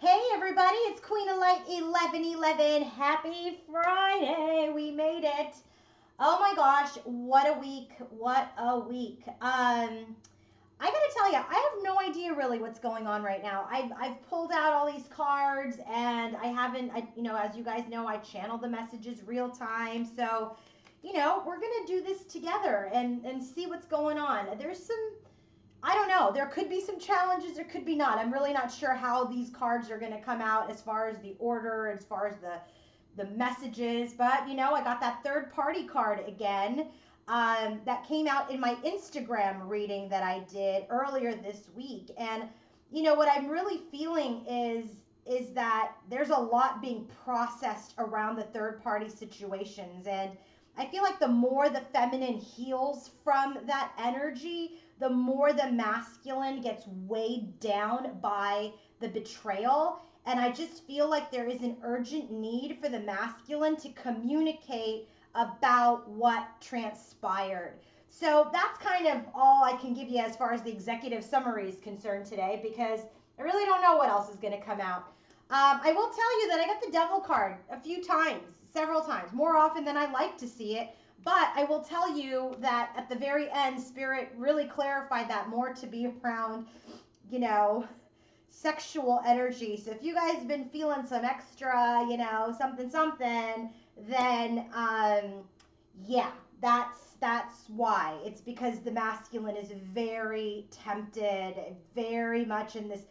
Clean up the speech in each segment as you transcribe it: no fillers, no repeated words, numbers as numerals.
Hey everybody, it's Queen of Light 1111. Happy Friday. We made it. Oh my gosh, what a week. What a week. I gotta tell you, I have no idea really what's going on right now. I've pulled out all these cards and I haven't, as you guys know, I channel the messages real time. So, we're gonna do this together and see what's going on. I don't know. There could be some challenges, there could be not. I'm really not sure how these cards are going to come out as far as the order, as far as the messages. But I got that third party card again. That came out in my Instagram reading that I did earlier this week, and what I'm really feeling is that there's a lot being processed around the third party situations, and I feel like the more the feminine heals from that energy, the more the masculine gets weighed down by the betrayal. And I just feel like there is an urgent need for the masculine to communicate about what transpired. So that's kind of all I can give you as far as the executive summary is concerned today, because I really don't know what else is going to come out. I will tell you that I got the devil card a few times, several times, more often than I like to see it. But I will tell you that at the very end, Spirit really clarified that more to be around, you know, sexual energy. So if you guys have been feeling some extra, something something, then yeah, that's why. It's because the masculine is very tempted, very much in this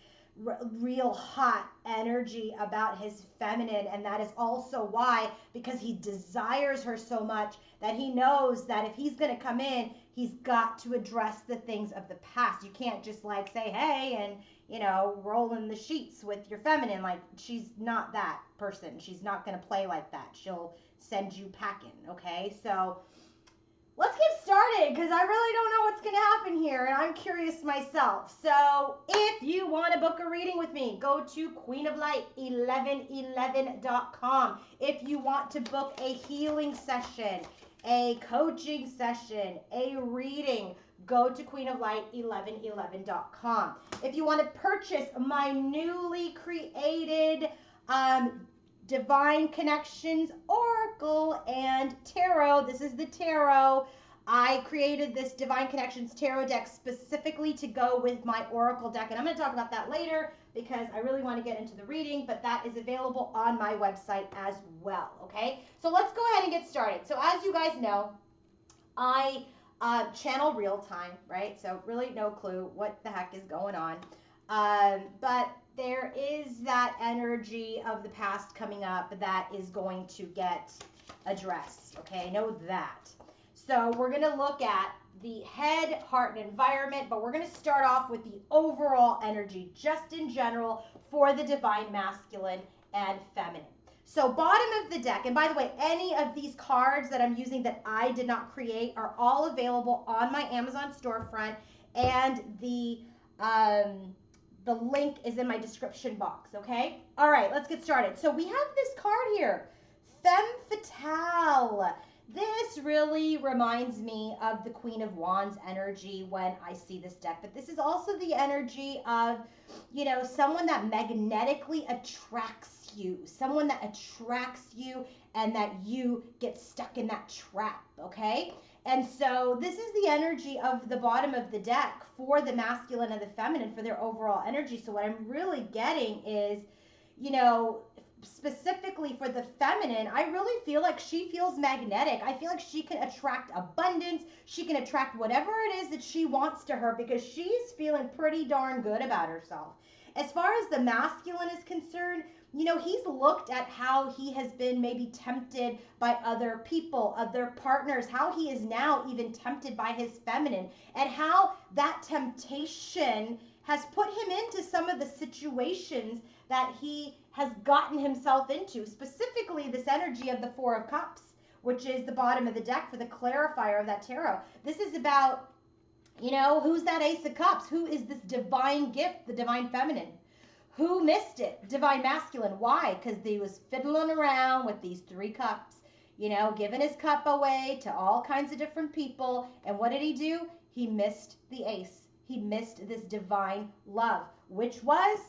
real hot energy about his feminine, and that is also why, because he desires her so much, that he knows that if he's going to come in, he's got to address the things of the past. You can't just like say hey and roll in the sheets with your feminine. Like, she's not that person. She's not going to play like that. She'll send you packing. Okay, so let's get started, because I really don't know what's going to happen here, and I'm curious myself. So if you want to book a reading with me, go to queenoflight1111.com. If you want to book a healing session, a coaching session, a reading, go to queenoflight1111.com. If you want to purchase my newly created Divine Connections Oracle and Tarot. This is the Tarot. I created this Divine Connections Tarot deck specifically to go with my Oracle deck, and I'm going to talk about that later because I really want to get into the reading, but that is available on my website as well, okay? So let's go ahead and get started. So as you guys know, I channel real time, right? So really no clue what the heck is going on. But there is that energy of the past coming up that is going to get addressed. Okay, know that. So we're going to look at the head, heart, and environment, but we're going to start off with the overall energy, just in general, for the divine masculine and feminine. So bottom of the deck, and by the way, any of these cards that I'm using that I did not create are all available on my Amazon storefront, and the link is in my description box, okay? All right, let's get started. So we have this card here, Femme Fatale. This really reminds me of the Queen of Wands energy when I see this deck, but this is also the energy of, someone that magnetically attracts you, someone that attracts you and that you get stuck in that trap, okay? And so this is the energy of the bottom of the deck for the masculine and the feminine for their overall energy. So what I'm really getting is, specifically for the feminine, I really feel like she feels magnetic. I feel like she can attract abundance. She can attract whatever it is that she wants to her because she's feeling pretty darn good about herself. As far as the masculine is concerned, he's looked at how he has been maybe tempted by other people, other partners, how he is now even tempted by his feminine, and how that temptation has put him into some of the situations that he has gotten himself into, specifically this energy of the Four of Cups, which is the bottom of the deck for the clarifier of that tarot. This is about, who's that Ace of Cups? Who is this divine gift, the divine feminine? Who missed it? Divine masculine. Why? Because he was fiddling around with these 3 cups, giving his cup away to all kinds of different people. And what did he do? He missed the ace. He missed this divine love, which was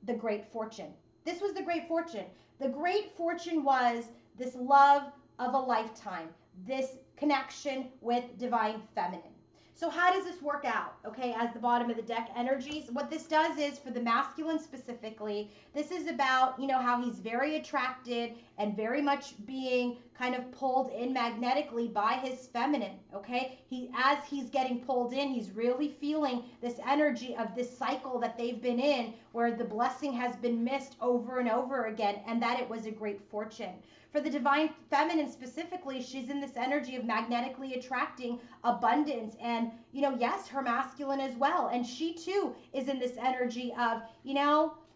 the great fortune. This was the great fortune. The great fortune was this love of a lifetime, this connection with divine feminine. So how does this work out? Okay, as the bottom of the deck energies, what this does is for the masculine specifically, this is about, how he's very attracted and very much being kind of pulled in magnetically by his feminine, okay? As he's getting pulled in, he's really feeling this energy of this cycle that they've been in where the blessing has been missed over and over again and that it was a great fortune. For the divine feminine specifically, she's in this energy of magnetically attracting abundance and, yes, her masculine as well. And she too is in this energy of,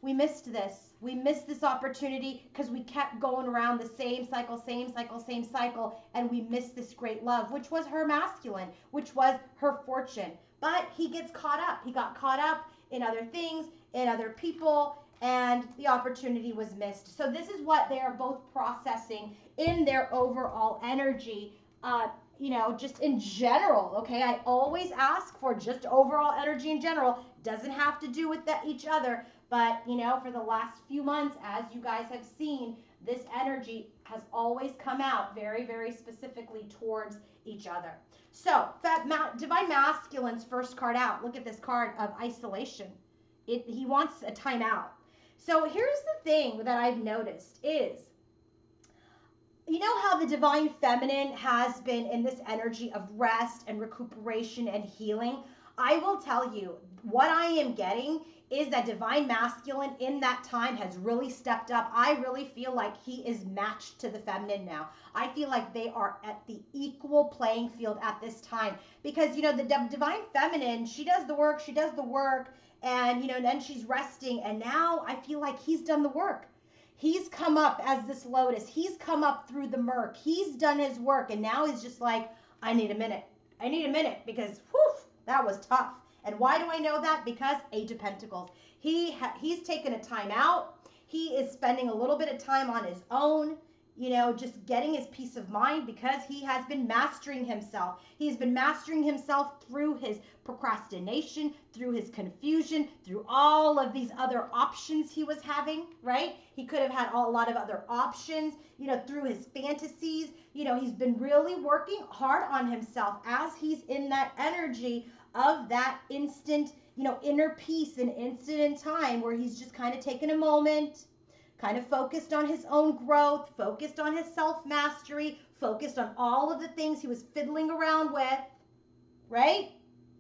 we missed this. We missed this opportunity because we kept going around the same cycle, and we missed this great love, which was her masculine, which was her fortune. But he gets caught up. He got caught up in other things, in other people, and the opportunity was missed. So this is what they are both processing in their overall energy, just in general, okay? I always ask for just overall energy in general. Doesn't have to do with each other, but, for the last few months, as you guys have seen, this energy has always come out very, very specifically towards each other. So, Divine Masculine's first card out. Look at this card of isolation. He wants a timeout. So here's the thing that I've noticed is, how the divine feminine has been in this energy of rest and recuperation and healing? I will tell you, what I am getting is that divine masculine in that time has really stepped up. I really feel like he is matched to the feminine now. I feel like they are at the equal playing field at this time because, the divine feminine, she does the work, and, then she's resting. And now I feel like he's done the work. He's come up as this lotus. He's come up through the murk. He's done his work. And now he's just like, I need a minute. Because, that was tough. And why do I know that? Because Age of Pentacles. He's taken a time out. He is spending a little bit of time on his own, just getting his peace of mind because he has been mastering himself. He's been mastering himself through his procrastination, through his confusion, through all of these other options he was having, right? He could have had a lot of other options, through his fantasies. He's been really working hard on himself as he's in that energy of that instant, inner peace and instant in time where he's just kind of taken a moment, kind of focused on his own growth, focused on his self-mastery, focused on all of the things he was fiddling around with, right?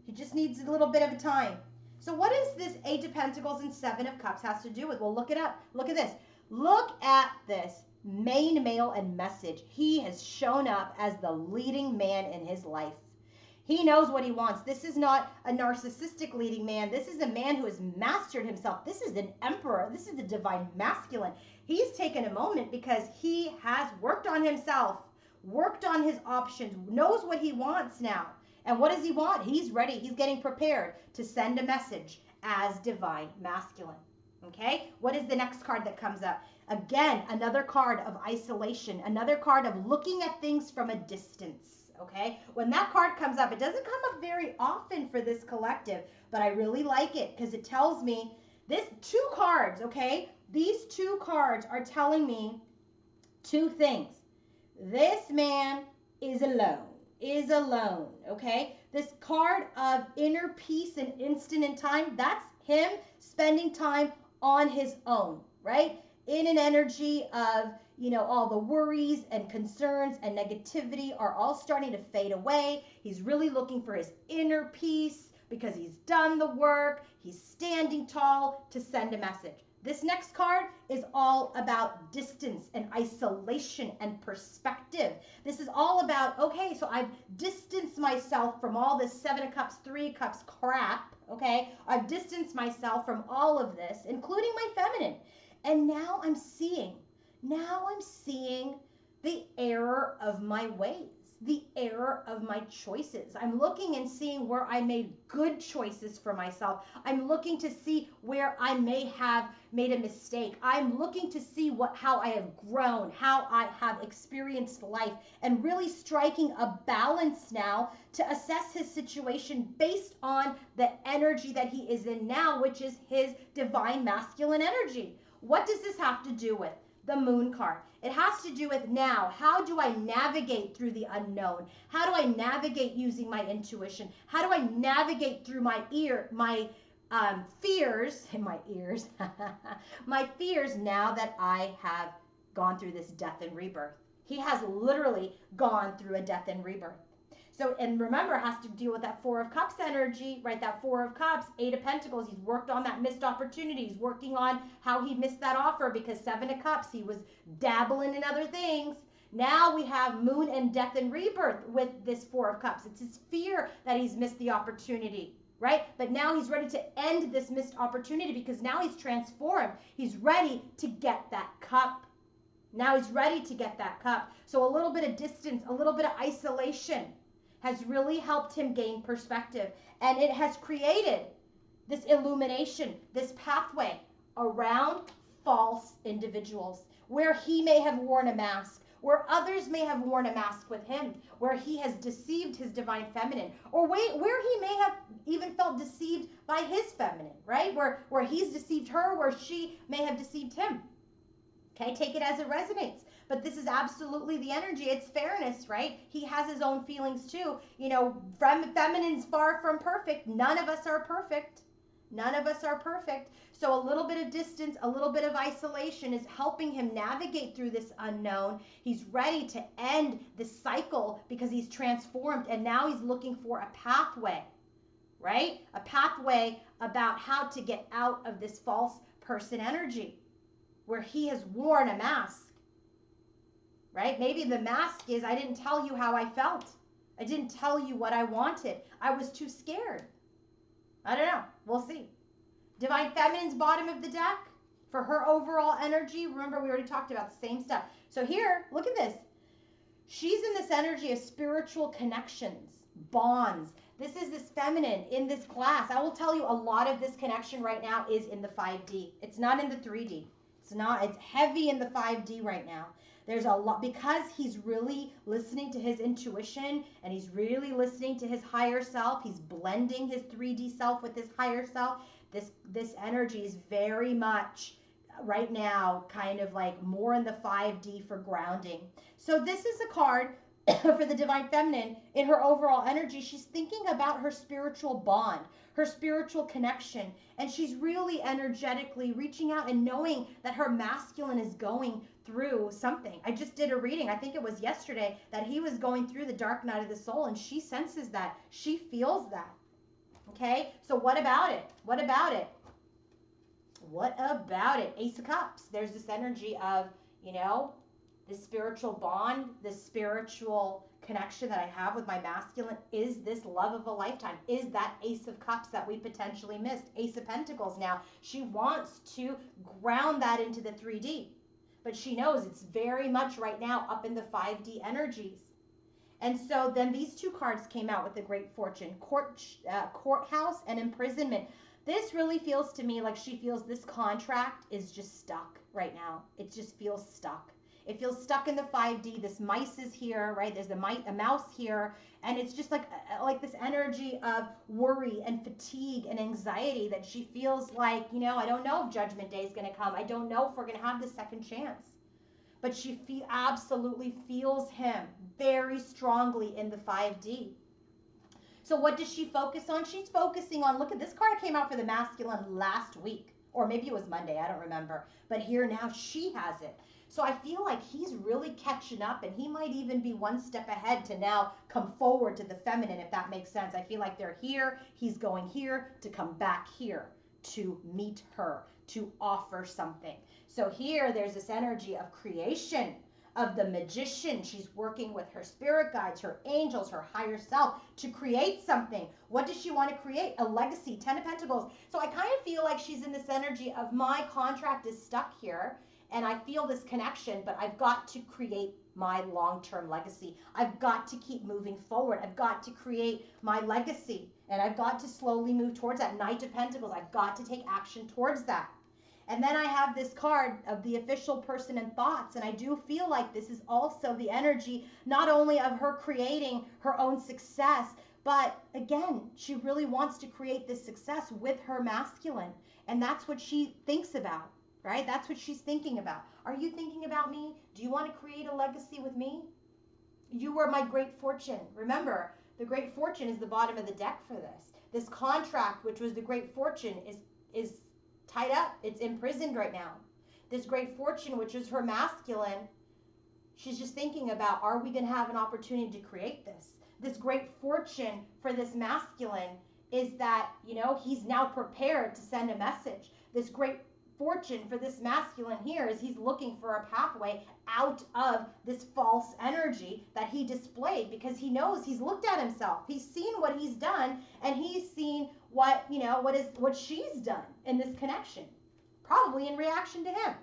He just needs a little bit of a time. So what is this Eight of Pentacles and Seven of Cups has to do with? Well, look it up. Look at this. Look at this main male and message. He has shown up as the leading man in his life. He knows what he wants. This is not a narcissistic leading man. This is a man who has mastered himself. This is an emperor. This is the divine masculine. He's taken a moment because he has worked on himself, worked on his options, knows what he wants now. And what does he want? He's ready. He's getting prepared to send a message as divine masculine. Okay? What is the next card that comes up? Again, another card of isolation, another card of looking at things from a distance. Okay, when that card comes up, it doesn't come up very often for this collective, but I really like it because it tells me this two cards, okay? These two cards are telling me two things. This man is alone, okay? This card of inner peace and instant in time, that's him spending time on his own, right? In an energy of, all the worries and concerns and negativity are all starting to fade away. He's really looking for his inner peace because he's done the work. He's standing tall to send a message. This next card is all about distance and isolation and perspective. This is all about, okay, so I've distanced myself from all this Seven of Cups, Three of Cups crap, okay? I've distanced myself from all of this, including my feminine. And now I'm seeing the error of my ways. the error of my choices. I'm looking and seeing where I made good choices for myself. I'm looking to see where I may have made a mistake. I'm looking to see how I have grown, how I have experienced life, and really striking a balance now to assess his situation based on the energy that he is in now, which is his divine masculine energy. What does this have to do with? The moon card. It has to do with now, how do I navigate through the unknown? How do I navigate using my intuition? How do I navigate through my fears in my ears, my fears now that I have gone through this death and rebirth? He has literally gone through a death and rebirth. So, and remember, it has to deal with that Four of Cups energy, right? That Four of Cups, Eight of Pentacles. He's worked on that missed opportunity. He's working on how he missed that offer because Seven of Cups, he was dabbling in other things. Now we have Moon and death and rebirth with this Four of Cups. It's his fear that he's missed the opportunity, right? But now he's ready to end this missed opportunity because now he's transformed. He's ready to get that cup. Now he's ready to get that cup. So a little bit of distance, a little bit of isolation has really helped him gain perspective. And it has created this illumination, this pathway around false individuals where he may have worn a mask, where others may have worn a mask with him, where he has deceived his divine feminine, or where he may have even felt deceived by his feminine, right? Where he's deceived her, where she may have deceived him. Okay, take it as it resonates. But this is absolutely the energy. It's fairness, right? He has his own feelings too. You know, feminine's far from perfect. None of us are perfect. None of us are perfect. So a little bit of distance, a little bit of isolation is helping him navigate through this unknown. He's ready to end this cycle because he's transformed and now he's looking for a pathway, right? A pathway about how to get out of this false person energy where he has worn a mask. Right? Maybe the mask is, I didn't tell you how I felt. I didn't tell you what I wanted. I was too scared. I don't know. We'll see. Divine Feminine's bottom of the deck for her overall energy. Remember, we already talked about the same stuff. So here, look at this. She's in this energy of spiritual connections, bonds. This is this feminine in this class. I will tell you a lot of this connection right now is in the 5D. It's not in the 3D. It's heavy in the 5D right now. There's a lot, because he's really listening to his intuition and he's really listening to his higher self. He's blending his 3D self with his higher self. This energy is very much right now kind of like more in the 5D for grounding. So this is a card for the Divine Feminine in her overall energy. She's thinking about her spiritual bond, her spiritual connection, and she's really energetically reaching out and knowing that her masculine is going through something. I just did a reading, I think it was yesterday, that he was going through the dark night of the soul, and she senses that. She feels that. Okay? So what about it? What about it? What about it? Ace of Cups. There's this energy of, you know, this spiritual bond, this spiritual connection that I have with my masculine is this love of a lifetime, is that Ace of Cups that we potentially missed. Ace of Pentacles now. She wants to ground that into the 3D, but she knows it's very much right now up in the 5D energies. And so then these two cards came out with the Great Fortune, courthouse and imprisonment. This really feels to me like she feels this contract is just stuck right now. It just feels stuck. It feels stuck in the 5D. This mice is here, right? There's a mouse here. And it's just like this energy of worry and fatigue and anxiety that she feels like, you know, I don't know if Judgment Day is going to come. I don't know if we're going to have the second chance. But she absolutely feels him very strongly in the 5D. So what does she focus on? She's focusing on, look at this card came out for the masculine last week. Or maybe it was Monday, I don't remember. But here now she has it. So I feel like he's really catching up, and he might even be one step ahead to now come forward to the feminine, if that makes sense. I feel like they're here, he's going here to come back here to meet her, to offer something. So here there's this energy of creation, of the magician. She's working with her spirit guides, her angels, her higher self to create something. What does she want to create? A legacy, 10 of Pentacles. So I kind of feel like she's in this energy of my contract is stuck here. and I feel this connection, but I've got to create my long-term legacy. I've got to keep moving forward. I've got to create my legacy, and I've got to slowly move towards that. Knight of Pentacles, I've got to take action towards that. And then I have this card of the official person and thoughts, and I do feel like this is also the energy not only of her creating her own success, but again, she really wants to create this success with her masculine, and that's what she thinks about, right? That's what she's thinking about. Are you thinking about me? Do you want to create a legacy with me? You were my great fortune. Remember, the great fortune is the bottom of the deck for this. This contract, which was the great fortune, is tied up. It's imprisoned right now. This great fortune, which is her masculine, she's just thinking about, are we going to have an opportunity to create this? This great fortune for this masculine is that, you know, he's now prepared to send a message. This great fortune for this masculine here is he's looking for a pathway out of this false energy that he displayed, because he knows, he's looked at himself, he's seen what he's done, and he's seen what, you know, what she's done in this connection, probably in reaction to him.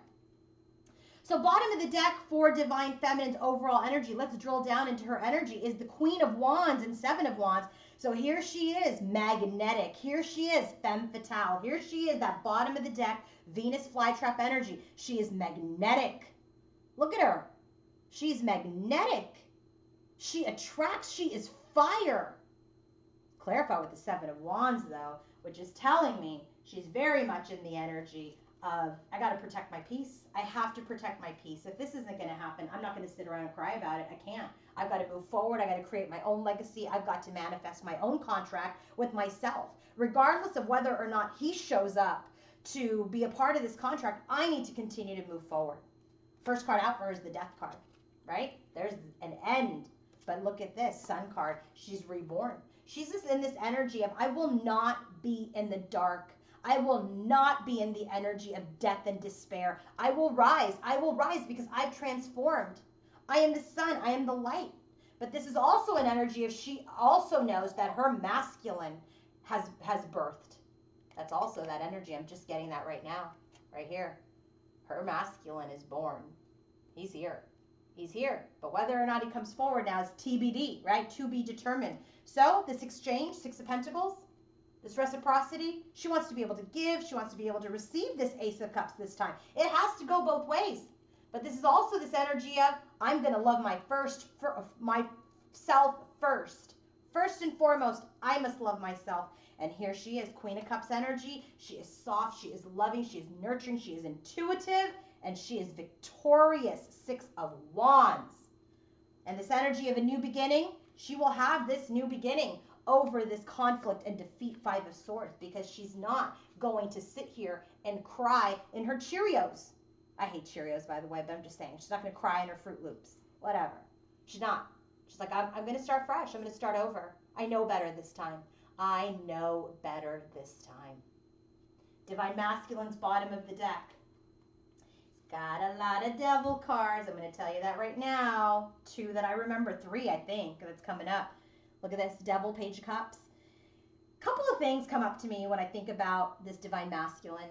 So bottom of the deck for Divine Feminine's overall energy, let's drill down into her energy, is the Queen of Wands and Seven of Wands. So here she is, magnetic. Here she is, femme fatale. Here she is, that bottom of the deck, Venus flytrap energy. She is magnetic. Look at her. She's magnetic. She attracts. She is fire. Clarify with the Seven of Wands, though, which is telling me she's very much in the energy of, I got to protect my peace. I have to protect my peace. If this isn't going to happen, I'm not going to sit around and cry about it. I can't. I've got to move forward. I got to create my own legacy. I've got to manifest my own contract with myself. Regardless of whether or not he shows up to be a part of this contract, I need to continue to move forward. First card out for her is the Death card, right? There's an end. But look at this, Sun card. She's reborn. She's just in this energy of, I will not be in the dark. I will not be in the energy of death and despair. I will rise. I will rise because I've transformed. I am the sun. I am the light. But this is also an energy of, she also knows that her masculine has birthed. That's also that energy. I'm just getting that right now, right here. Her masculine is born. He's here. He's here. But whether or not he comes forward now is TBD, right? To be determined. So this exchange, Six of Pentacles, this reciprocity, she wants to be able to give. She wants to be able to receive this Ace of Cups this time. It has to go both ways. But this is also this energy of, I'm going to love myself first. First and foremost, I must love myself. And here she is, Queen of Cups energy. She is soft. She is loving. She is nurturing. She is intuitive. And she is victorious. Six of Wands. And this energy of a new beginning, she will have this new beginning over this conflict and defeat Five of Swords, because she's not going to sit here and cry in her Cheerios. I hate Cheerios, by the way, but I'm just saying, she's not going to cry in her Fruit Loops. Whatever. She's not. She's like, I'm going to start fresh. I'm going to start over. I know better this time. I know better this time. Divine Masculine's bottom of the deck. Got a lot of Devil cards. I'm going to tell you that right now. 2 that I remember. 3, I think, that's coming up. Look at this, Devil, Page of Cups. Couple of things come up to me when I think about this Divine Masculine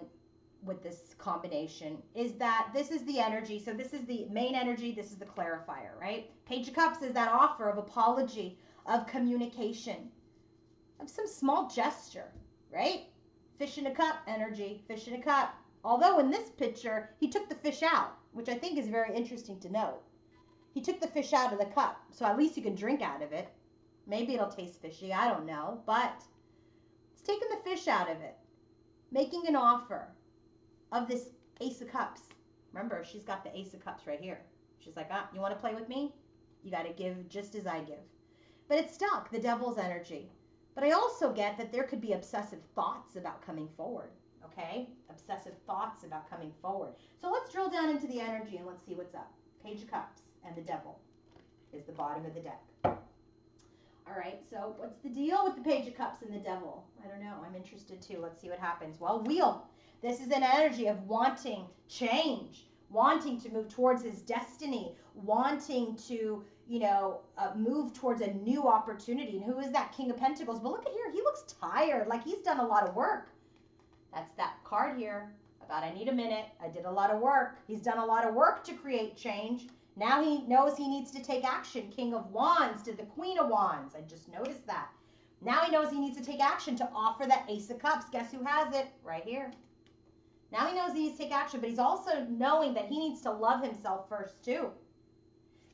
with this combination, is that this is the energy. So this is the main energy. This is the clarifier, right? Page of Cups is that offer of apology, of communication, of some small gesture, right? Fish in a cup energy, fish in a cup. Although in this picture, he took the fish out, which I think is very interesting to note. He took the fish out of the cup, so at least you can drink out of it. Maybe it'll taste fishy, I don't know, but it's taking the fish out of it. Making an offer of this Ace of Cups. Remember, she's got the Ace of Cups right here. She's like, you want to play with me? You got to give just as I give. But it's stuck, the Devil's energy. But I also get that there could be obsessive thoughts about coming forward, okay? Obsessive thoughts about coming forward. So let's drill down into the energy and let's see what's up. Page of Cups and the Devil is the bottom of the deck. All right, so what's the deal with the Page of Cups and the Devil? I don't know. I'm interested too. Let's see what happens. Well, Wheel. This is an energy of wanting change, wanting to move towards his destiny, wanting to, move towards a new opportunity. And who is that? King of Pentacles. But look at here. He looks tired, like he's done a lot of work. That's that card here of about I need a minute. I did a lot of work. He's done a lot of work to create change. Now he knows he needs to take action. King of Wands to the Queen of Wands. I just noticed that. Now he knows he needs to take action to offer that Ace of Cups. Guess who has it? Right here. Now he knows he needs to take action, but he's also knowing that he needs to love himself first too.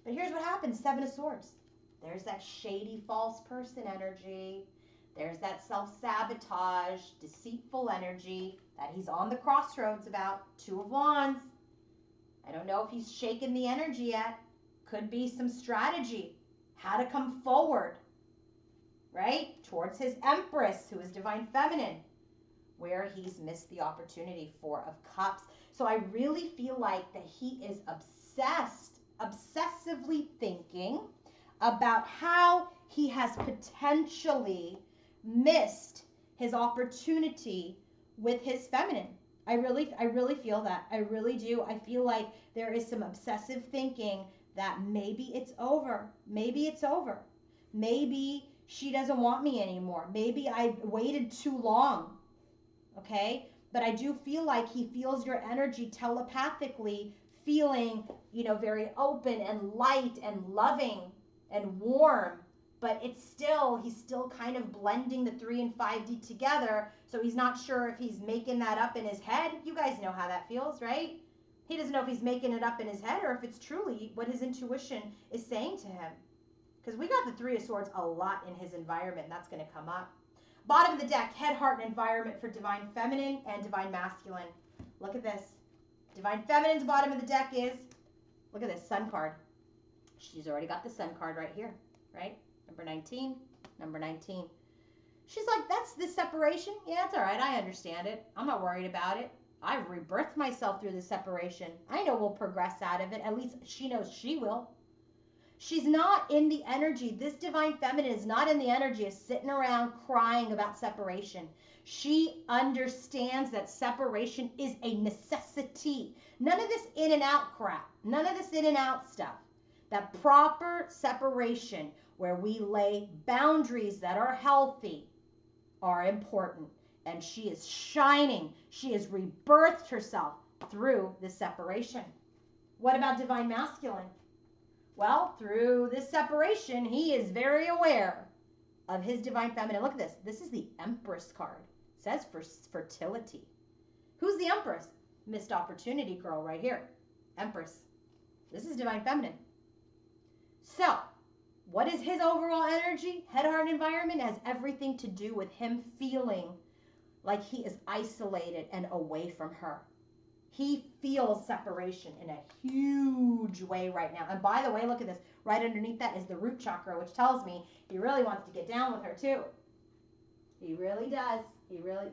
But here's what happens. Seven of Swords. There's that shady false person energy. There's that self-sabotage, deceitful energy that he's on the crossroads about. Two of Wands. I don't know if he's shaken the energy yet. Could be some strategy. How to come forward, right? Towards his Empress, who is Divine Feminine, where he's missed the opportunity. Four of Cups. So I really feel like that he is obsessively thinking about how he has potentially missed his opportunity with his feminine. I really feel that. I really do. I feel like there is some obsessive thinking that maybe it's over. Maybe it's over. Maybe she doesn't want me anymore. Maybe I waited too long. Okay? But I do feel like he feels your energy telepathically, feeling, very open and light and loving and warm. But he's still kind of blending the 3 and 5D together. So he's not sure if he's making that up in his head. You guys know how that feels, right? He doesn't know if he's making it up in his head or if it's truly what his intuition is saying to him. Because we got the 3 of Swords a lot in his environment. And that's going to come up. Bottom of the deck, head, heart, and environment for Divine Feminine and Divine Masculine. Look at this. Divine Feminine's bottom of the deck is, look at this, Sun card. She's already got the Sun card right here, right? Number 19, number 19. She's like, that's the separation? Yeah, it's all right. I understand it. I'm not worried about it. I've rebirthed myself through the separation. I know we'll progress out of it. At least she knows she will. She's not in the energy. This Divine Feminine is not in the energy of sitting around crying about separation. She understands that separation is a necessity. None of this in and out crap. None of this in and out stuff. That proper separation where we lay boundaries that are healthy are important. And she is shining. She has rebirthed herself through this separation. What about Divine Masculine? Well, through this separation, he is very aware of his Divine Feminine. Look at this. This is the Empress card. It says for fertility. Who's the Empress? Missed opportunity girl right here. Empress. This is Divine Feminine. So, what is his overall energy? Head, heart, and environment has everything to do with him feeling like he is isolated and away from her. He feels separation in a huge way right now. And by the way, look at this. Right underneath that is the root chakra, which tells me he really wants to get down with her too. He really does. He really,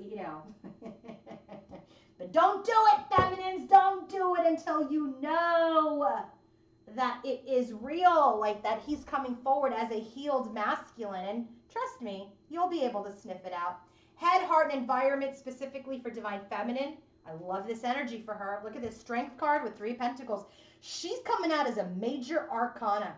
But don't do it, feminines. Don't do it until you know that it is real, like that he's coming forward as a healed masculine. And trust me, you'll be able to sniff it out. Head, heart, and environment specifically for Divine Feminine. I love this energy for her. Look at this Strength card with 3 pentacles. She's coming out as a major arcana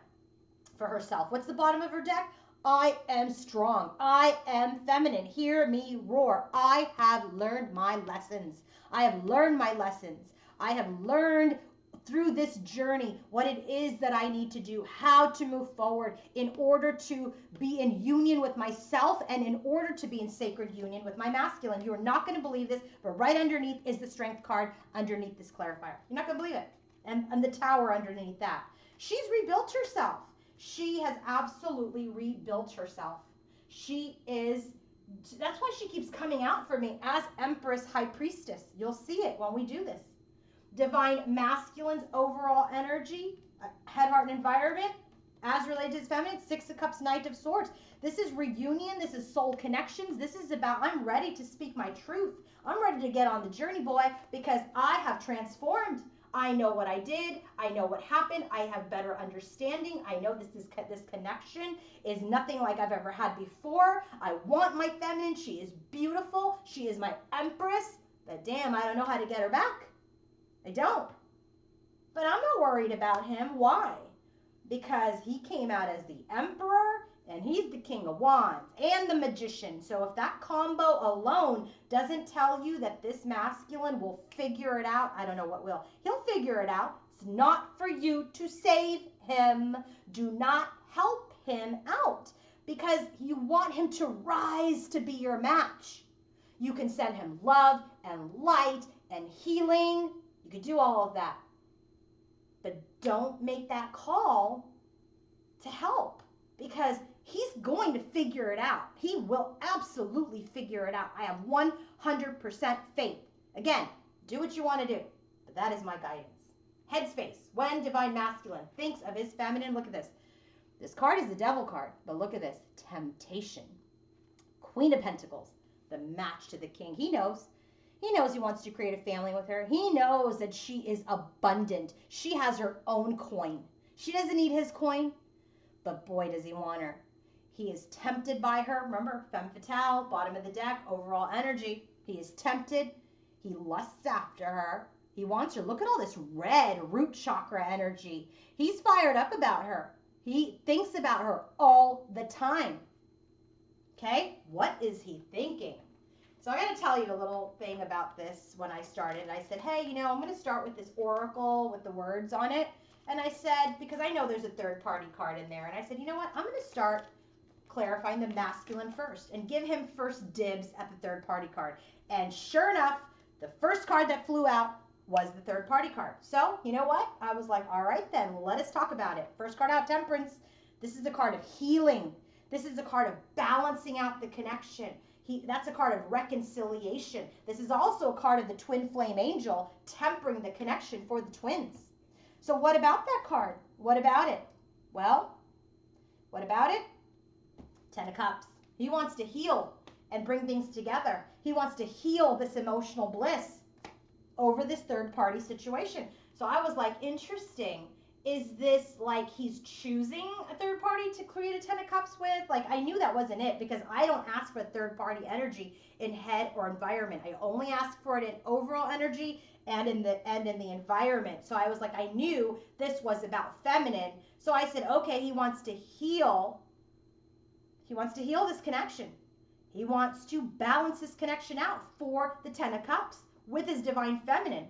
for herself. What's the bottom of her deck? I am strong. I am feminine. Hear me roar. I have learned my lessons. I have learned my lessons. I have learned through this journey what it is that I need to do, how to move forward in order to be in union with myself and in order to be in sacred union with my masculine. You are not going to believe this, but right underneath is the Strength card underneath this clarifier. You're not going to believe it. And the Tower underneath that. She's rebuilt herself. She has absolutely rebuilt herself. That's why she keeps coming out for me as Empress High Priestess. You'll see it when we do this. Divine Masculine's overall energy, head, heart, and environment, as related to his feminine, 6 of Cups, Knight of Swords. This is reunion. This is soul connections. This is about, I'm ready to speak my truth. I'm ready to get on the journey, boy, because I have transformed. I know what I did. I know what happened. I have better understanding. I know this connection is nothing like I've ever had before. I want my feminine. She is beautiful. She is my Empress. But damn, I don't know how to get her back. I don't. But I'm not worried about him. Why? Because he came out as the Emperor. And he's the King of Wands and the Magician. So if that combo alone doesn't tell you that this masculine will figure it out, I don't know what will. He'll figure it out. It's not for you to save him. Do not help him out because you want him to rise to be your match. You can send him love and light and healing. You can do all of that. But don't make that call to help because he's going to figure it out. He will absolutely figure it out. I have 100% faith. Again, do what you want to do, but that is my guidance. Headspace, when Divine Masculine thinks of his feminine, look at this. This card is the Devil card, but look at this. Temptation. Queen of Pentacles, the match to the King. He knows. He knows he wants to create a family with her. He knows that she is abundant. She has her own coin. She doesn't need his coin, but boy, does he want her. He is tempted by her. Remember, femme fatale, bottom of the deck, overall energy. He is tempted. He lusts after her. He wants her. Look at all this red root chakra energy. He's fired up about her. He thinks about her all the time. Okay? What is he thinking? So I got to tell you a little thing about this when I started. I said, hey, you know, I'm going to start with this oracle with the words on it. And I said, because I know there's a third party card in there. And I said, you know what? I'm going to start clarifying the masculine first and give him first dibs at the third party card. And sure enough, the first card that flew out was the third party card. So, you know what? I was like, all right then, let us talk about it. First card out, Temperance. This is a card of healing. This is a card of balancing out the connection. That's a card of reconciliation. This is also a card of the twin flame angel, tempering the connection for the twins. So what about that card? What about it? Well, what about it? Ten of Cups. He wants to heal and bring things together. He wants to heal this emotional bliss over this third party situation. So I was like, interesting. Is this like he's choosing a third party to create a Ten of Cups with? Like, I knew that wasn't it because I don't ask for third party energy in head or environment. I only ask for it in overall energy and in the environment. So I was like, I knew this was about feminine. So I said, okay, he wants to heal. He wants to heal this connection. He wants to balance this connection out for the Ten of Cups with his divine feminine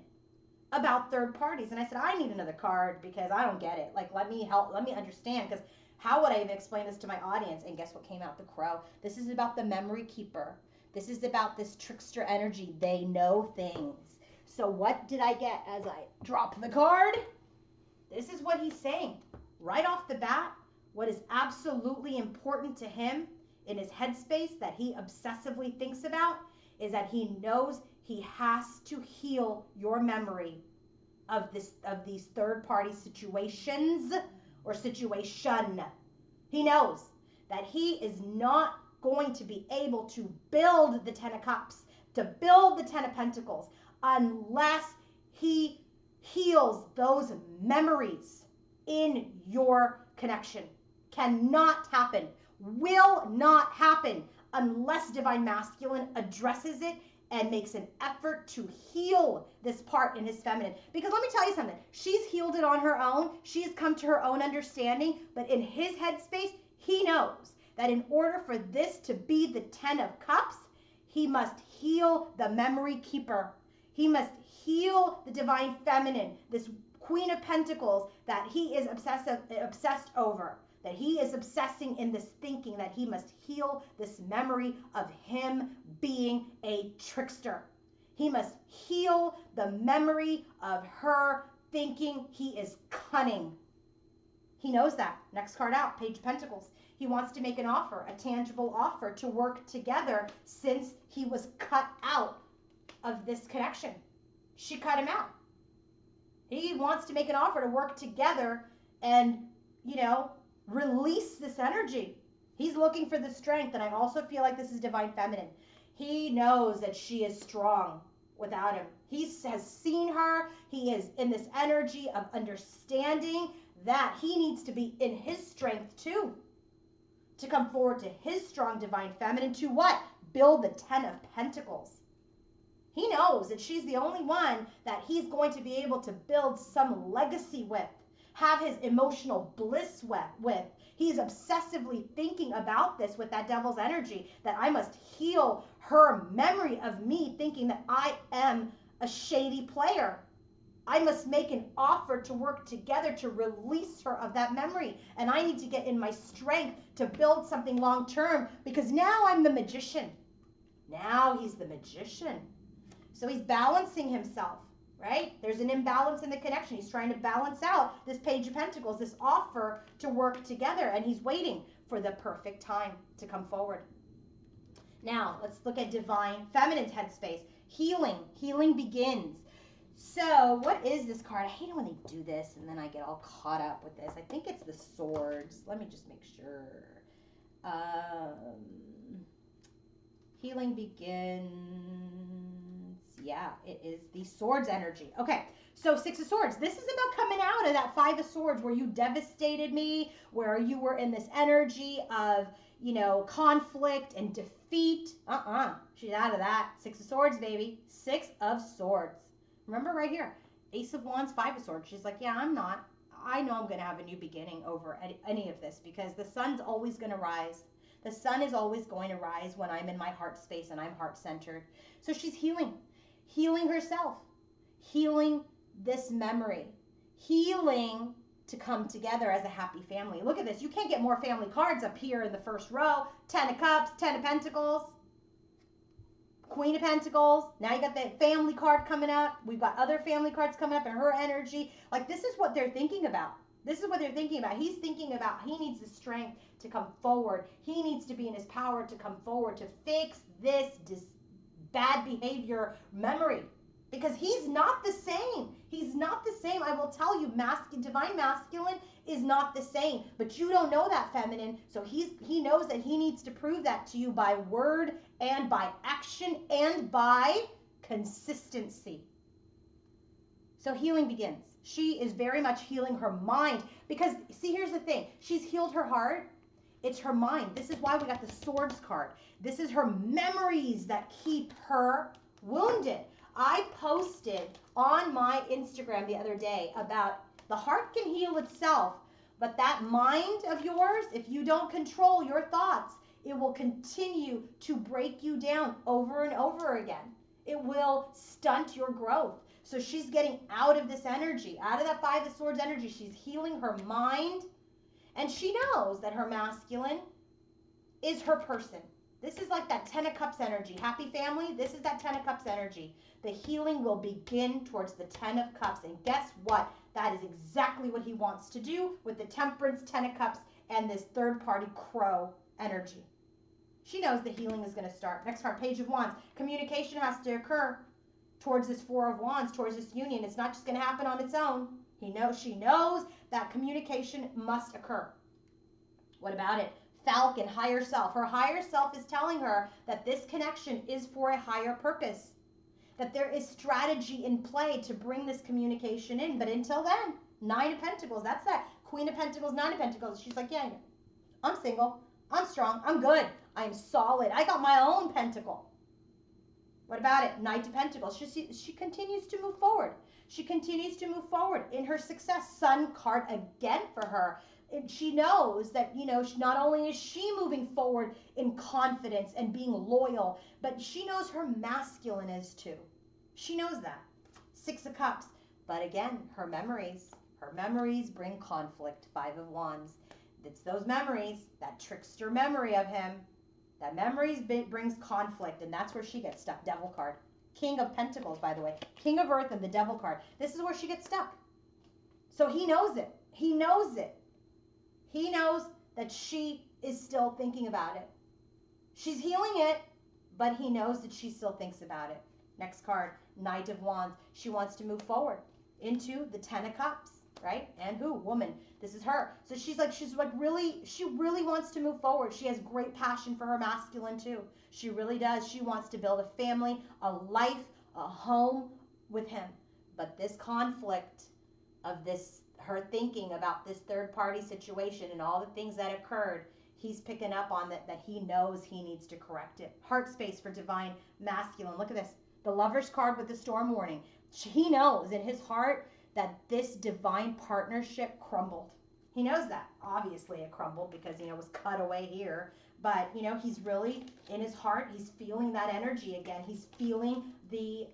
about third parties. And I said, I need another card because I don't get it. Like, let me understand, because how would I even explain this to my audience? And guess what came out? The Crow. This is about the memory keeper. This is about this trickster energy. They know things. So what did I get as I dropped the card? This is what he's saying. Right off the bat, what is absolutely important to him in his headspace that he obsessively thinks about is that he knows he has to heal your memory of these third party situations or situation. He knows that he is not going to be able to build the Ten of Cups, to build the Ten of Pentacles, unless he heals those memories in your connection. Cannot happen, will not happen unless Divine Masculine addresses it and makes an effort to heal this part in his feminine. Because let me tell you something, she's healed it on her own. She's come to her own understanding, but in his headspace, he knows that in order for this to be the Ten of Cups, he must heal the memory keeper. He must heal the divine feminine, this Queen of Pentacles that he is obsessed over, that he is obsessing in this thinking that he must heal this memory of him being a trickster. He must heal the memory of her thinking he is cunning. He knows that. Next card out, Page of Pentacles. He wants to make an offer, a tangible offer to work together since he was cut out of this connection. She cut him out. He wants to make an offer to work together and, you know, release this energy. He's looking for the strength, and I also feel like this is divine feminine. He knows that she is strong without him. He has seen her. He is in this energy of understanding that he needs to be in his strength too, to come forward to his strong divine feminine to what? Build the Ten of Pentacles. He knows that she's the only one that he's going to be able to build some legacy with. have his emotional bliss with. He's obsessively thinking about this with that devil's energy, that I must heal her memory of me thinking that I am a shady player. I must make an offer to work together to release her of that memory. And I need to get in my strength to build something long term, because now I'm the magician. Now he's the magician. So he's balancing himself, right? There's an imbalance in the connection. He's trying to balance out this Page of Pentacles, this offer to work together, and he's waiting for the perfect time to come forward. Now, let's look at divine feminine's headspace. Healing. Healing begins. So, what is this card? I hate it when they do this and then I get all caught up with this. I think it's the Swords. Let me just make sure. Healing begins. Yeah, it is the Swords energy. Okay, so Six of Swords. This is about coming out of that Five of Swords where you devastated me, where you were in this energy of, you know, conflict and defeat. She's out of that. Six of Swords, baby. Six of Swords. Remember right here, Ace of Wands, Five of Swords. She's like, yeah, I'm not. I know I'm going to have a new beginning over any of this, because the sun's always going to rise. The sun is always going to rise when I'm in my heart space and I'm heart-centered. So she's healing herself, healing this memory, healing to come together as a happy family. Look at this. You can't get more family cards up here in the first row. 10 of Cups, 10 of Pentacles. Queen of Pentacles. Now you got the family card coming up. We've got other family cards coming up in her energy. Like, this is what they're thinking about. This is what they're thinking about. He's thinking about he needs the strength to come forward. He needs to be in his power to come forward to fix this bad behavior memory. Because he's not the same. He's not the same. I will tell you, divine masculine is not the same. But you don't know that, feminine. So he knows that he needs to prove that to you by word and by action and by consistency. So healing begins. She is very much healing her mind. Because, see, here's the thing. She's healed her heart. It's her mind. This is why we got the Swords card. This is her memories that keep her wounded. I posted on my Instagram the other day about the heart can heal itself, but that mind of yours, if you don't control your thoughts, it will continue to break you down over and over again. It will stunt your growth. So she's getting out of this energy, out of that Five of Swords energy. She's healing her mind, and she knows that her masculine is her person. This is like that 10 of Cups energy. Happy family, this is that 10 of Cups energy. The healing will begin towards the 10 of Cups. And guess what? That is exactly what he wants to do with the Temperance, 10 of Cups, and this third-party Crow energy. She knows the healing is going to start. Next card, Page of Wands. Communication has to occur towards this Four of Wands, towards this union. It's not just going to happen on its own. She knows that communication must occur. What about it? Falcon, higher self. Her higher self is telling her that this connection is for a higher purpose, that there is strategy in play to bring this communication in. But until then, Nine of Pentacles, that's that. Queen of Pentacles, Nine of Pentacles. She's like, yeah, I'm single. I'm strong. I'm good. I'm solid. I got my own pentacle. What about it? Knight of Pentacles. She continues to move forward. She continues to move forward in her success. Sun card again for her. She knows that, you know, not only is she moving forward in confidence and being loyal, but she knows her masculine is too. She knows that. Six of Cups. But again, her memories bring conflict. Five of Wands. It's those memories, that trickster memory of him. That memories brings conflict, and that's where she gets stuck. Devil card. King of Pentacles, by the way. King of Earth and the Devil card. This is where she gets stuck. So he knows it. He knows it. He knows that she is still thinking about it. She's healing it, but he knows that she still thinks about it. Next card, Knight of Wands. She wants to move forward into the 10 of Cups, right? And who? Woman. This is her. So she really wants to move forward. She has great passion for her masculine too. She really does. She wants to build a family, a life, a home with him. But this conflict of this, her thinking about this third party situation and all the things that occurred, he's picking up on that he knows he needs to correct it. Heart space for divine masculine. Look at this. The Lover's card with the storm warning. He knows in his heart that this divine partnership crumbled. He knows that. Obviously, it crumbled because, it was cut away here. But, he's really in his heart, he's feeling that energy again. He's feeling the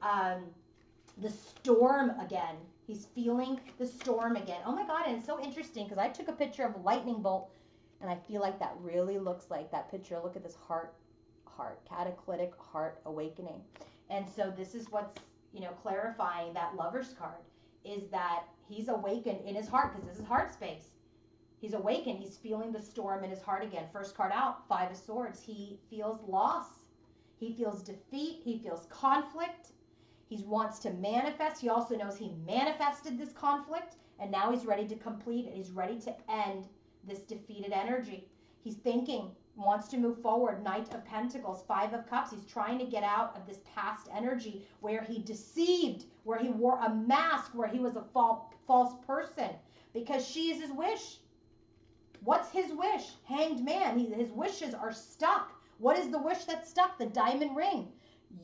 storm again. He's feeling the storm again. Oh my God, and it's so interesting because I took a picture of a lightning bolt and I feel like that really looks like that picture. Look at this cataclysmic heart awakening. And so this is what's, clarifying that Lover's card is that he's awakened in his heart because this is heart space. He's awakened. He's feeling the storm in his heart again. First card out, Five of Swords. He feels loss. He feels defeat. He feels conflict. He wants to manifest. He also knows he manifested this conflict and now he's ready to complete it. He's ready to end this defeated energy. He's thinking, wants to move forward. Knight of Pentacles, Five of Cups. He's trying to get out of this past energy where he deceived, where he wore a mask, where he was a false person because she is his wish. What's his wish? Hanged Man. His wishes are stuck. What is the wish that's stuck? The diamond ring.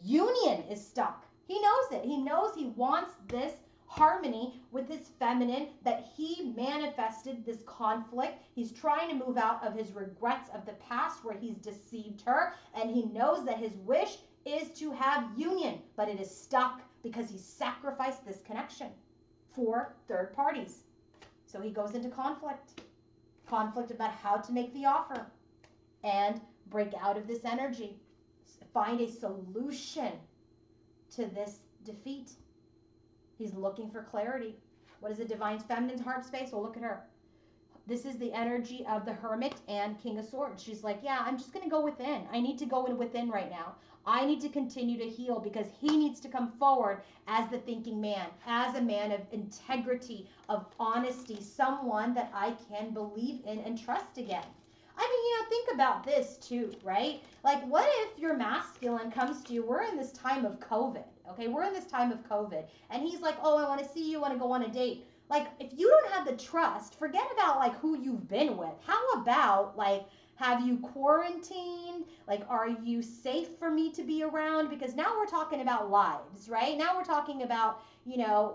Union is stuck. He knows it. He knows he wants this harmony with this feminine, that he manifested this conflict. He's trying to move out of his regrets of the past where he's deceived her. And he knows that his wish is to have union, but it is stuck because he sacrificed this connection for third parties. So he goes into conflict about how to make the offer and break out of this energy, find a solution to this defeat. He's looking for clarity. What is the divine feminine's heart space? Well, look at her. This is the energy of the Hermit and King of Swords. She's like, yeah, I'm just going to go within. I need to go within right now. I need to continue to heal because he needs to come forward as the thinking man, as a man of integrity, of honesty, someone that I can believe in and trust again. I mean, think about this too, right? Like, what if your masculine comes to you? We're in this time of COVID, okay? We're in this time of COVID. And he's like, oh, I want to see you, want to go on a date. Like, if you don't have the trust, forget about, like, who you've been with. How about, like, have you quarantined? Like, are you safe for me to be around? Because now we're talking about lives, right? Now we're talking about,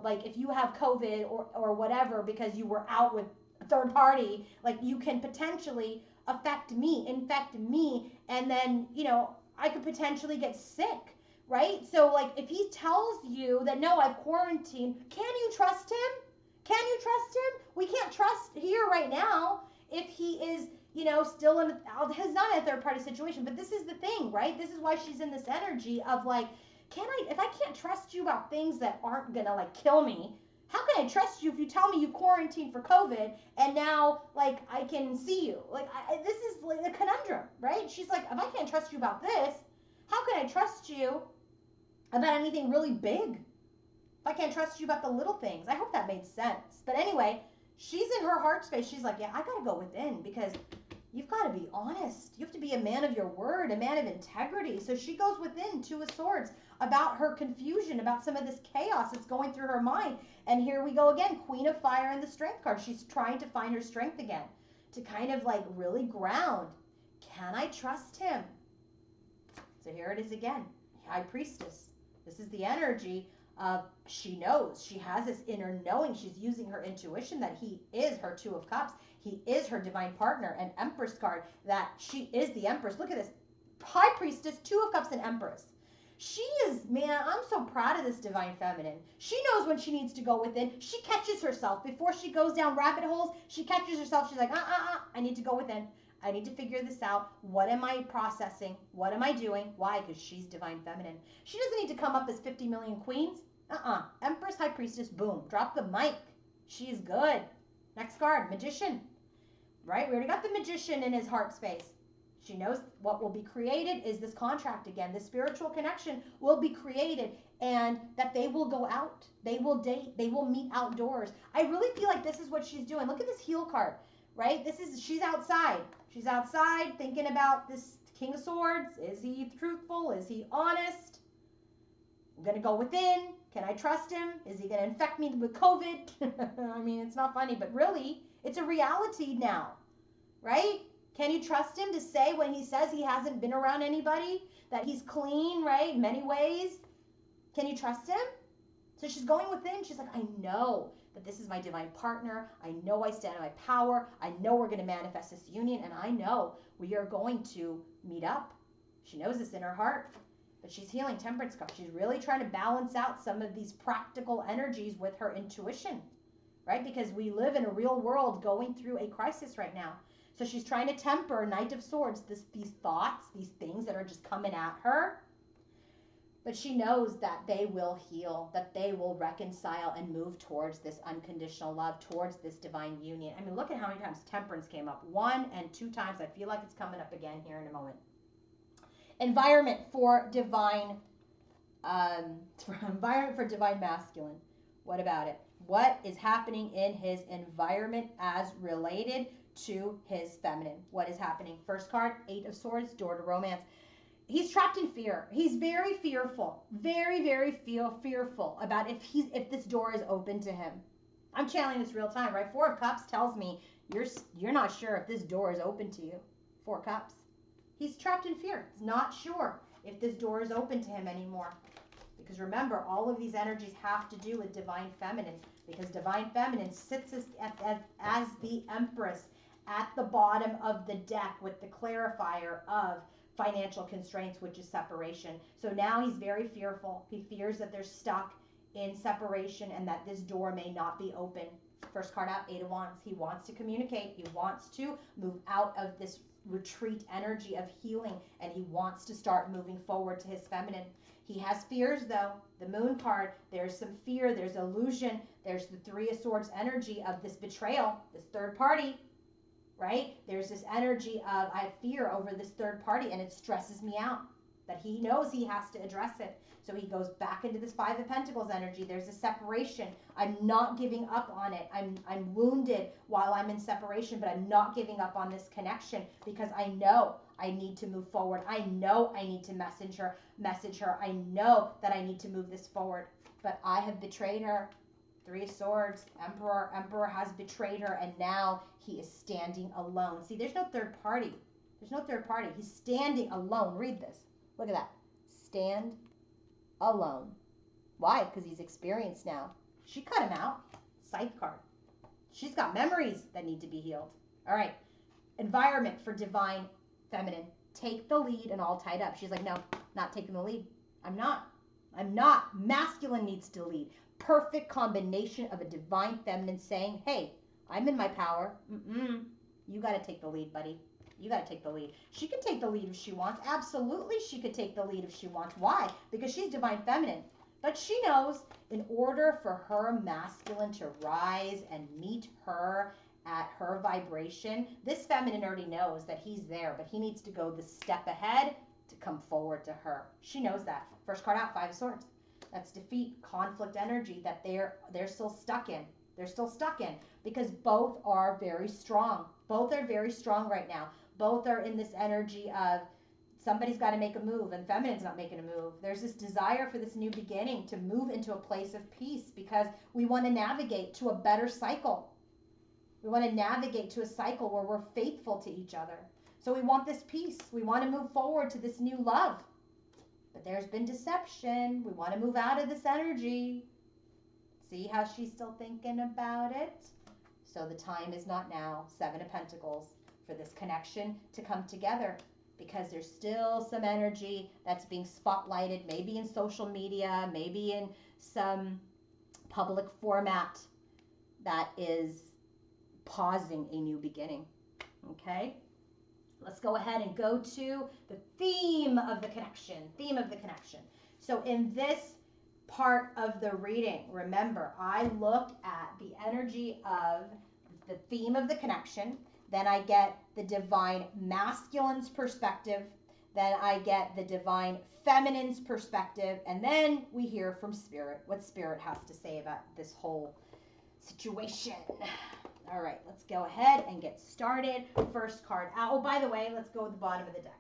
like, if you have COVID or whatever because you were out with a third party, like, you can potentially infect me, and then, I could potentially get sick, right? So, like, if he tells you that, no, I've quarantined, can you trust him? Can you trust him? We can't trust here right now if he is, still has not a third party situation. But this is the thing, right? This is why she's in this energy of like, if I can't trust you about things that aren't gonna like kill me, how can I trust you if you tell me you quarantined for COVID and now, like, I can see you? Like, this is like a conundrum, right? She's like, if I can't trust you about this, how can I trust you about anything really big? If I can't trust you about the little things. I hope that made sense. But anyway, she's in her heart space. She's like, yeah, I got to go within because you've got to be honest. You have to be a man of your word, a man of integrity. So she goes within, Two of Swords, about her confusion, about some of this chaos that's going through her mind. And here we go again, Queen of Fire and the Strength card. She's trying to find her strength again, to kind of like really ground. Can I trust him? So here it is again, High Priestess. This is the energy of she knows. She has this inner knowing. She's using her intuition that he is her Two of Cups. He is her divine partner. An Empress card, that she is the Empress. Look at this. High Priestess, Two of Cups, and Empress. She is, man, I'm so proud of this divine feminine. She knows when she needs to go within. She catches herself. Before she goes down rabbit holes, she catches herself. She's like, I need to go within. I need to figure this out. What am I processing? What am I doing? Why? Because she's divine feminine. She doesn't need to come up as 50 million queens. Empress, High Priestess, boom. Drop the mic. She's good. Next card, Magician. Right? We already got the Magician in his heart space. She knows what will be created is this contract again. The spiritual connection will be created, and that they will go out. They will date. They will meet outdoors. I really feel like this is what she's doing. Look at this Heal card, right? She's outside. She's outside thinking about this King of Swords. Is he truthful? Is he honest? I'm going to go within. Can I trust him? Is he going to infect me with COVID? I mean, it's not funny, but really, it's a reality now, right? Can you trust him to say when he says he hasn't been around anybody, that he's clean, right? In many ways. Can you trust him? So she's going within. She's like, I know that this is my divine partner. I know I stand in my power. I know we're going to manifest this union. And I know we are going to meet up. She knows this in her heart. But she's healing Temperance card. She's really trying to balance out some of these practical energies with her intuition, right? Because we live in a real world going through a crisis right now. So she's trying to temper, Knight of Swords, these thoughts, these things that are just coming at her. But she knows that they will heal, that they will reconcile and move towards this unconditional love, towards this divine union. I mean, look at how many times Temperance came up. 1 and 2 times. I feel like it's coming up again here in a moment. Environment for divine masculine. What about it? What is happening in his environment as related to his feminine? What is happening? First card, 8 of Swords, door to romance. He's trapped in fear. He's very fearful, very, very fearful about if this door is open to him. I'm channeling this real time, right? 4 of Cups tells me you're not sure if this door is open to you. 4 Cups. He's trapped in fear. He's not sure if this door is open to him anymore. Because remember, all of these energies have to do with divine feminine. Because divine feminine sits as the Empress at the bottom of the deck with the clarifier of financial constraints, which is separation. So now he's very fearful. He fears that they're stuck in separation and that this door may not be open. First card out, 8 of Wands. He wants to communicate. He wants to move out of this retreat energy of healing, and he wants to start moving forward to his feminine. He has fears though. The Moon card, there's some fear, there's illusion, there's the 3 of Swords energy of this betrayal, this third party, right? There's this energy of I have fear over this third party and it stresses me out. That he knows he has to address it. So he goes back into this 5 of Pentacles energy. There's a separation. I'm not giving up on it. I'm wounded while I'm in separation, but I'm not giving up on this connection because I know I need to move forward. I know I need to message her. I know that I need to move this forward, but I have betrayed her. 3 of Swords, Emperor has betrayed her, and now he is standing alone. See, there's no third party. There's no third party. He's standing alone. Read this. Look at that. Stand alone. Why? Because he's experienced now. She cut him out. Scythe card. She's got memories that need to be healed. All right. Environment for divine feminine. Take the lead and all tied up. She's like, no, not taking the lead. I'm not. Masculine needs to lead. Perfect combination of a divine feminine saying, hey, I'm in my power. You got to take the lead, buddy. You got to take the lead. She can take the lead if she wants. Absolutely, she could take the lead if she wants. Why? Because she's divine feminine. But she knows in order for her masculine to rise and meet her at her vibration, this feminine already knows that he's there, but he needs to go the step ahead to come forward to her. She knows that. First card out, 5 of Swords. That's defeat, conflict energy that they're still stuck in. They're still stuck in because both are very strong. Both are very strong right now. Both are in this energy of somebody's got to make a move and feminine's not making a move. There's this desire for this new beginning to move into a place of peace because we want to navigate to a better cycle. We want to navigate to a cycle where we're faithful to each other. So we want this peace. We want to move forward to this new love. But there's been deception. We want to move out of this energy. See how she's still thinking about it? So the time is not now. 7 of Pentacles. For this connection to come together because there's still some energy that's being spotlighted, maybe in social media, maybe in some public format that is pausing a new beginning. Okay, let's go ahead and go to the theme of the connection. So in this part of the reading, remember, I look at the energy of the theme of the connection. Then I get the divine masculine's perspective. Then I get the divine feminine's perspective. And then we hear from Spirit, what Spirit has to say about this whole situation. All right, let's go ahead and get started. First card out. Oh, by the way, let's go to the bottom of the deck.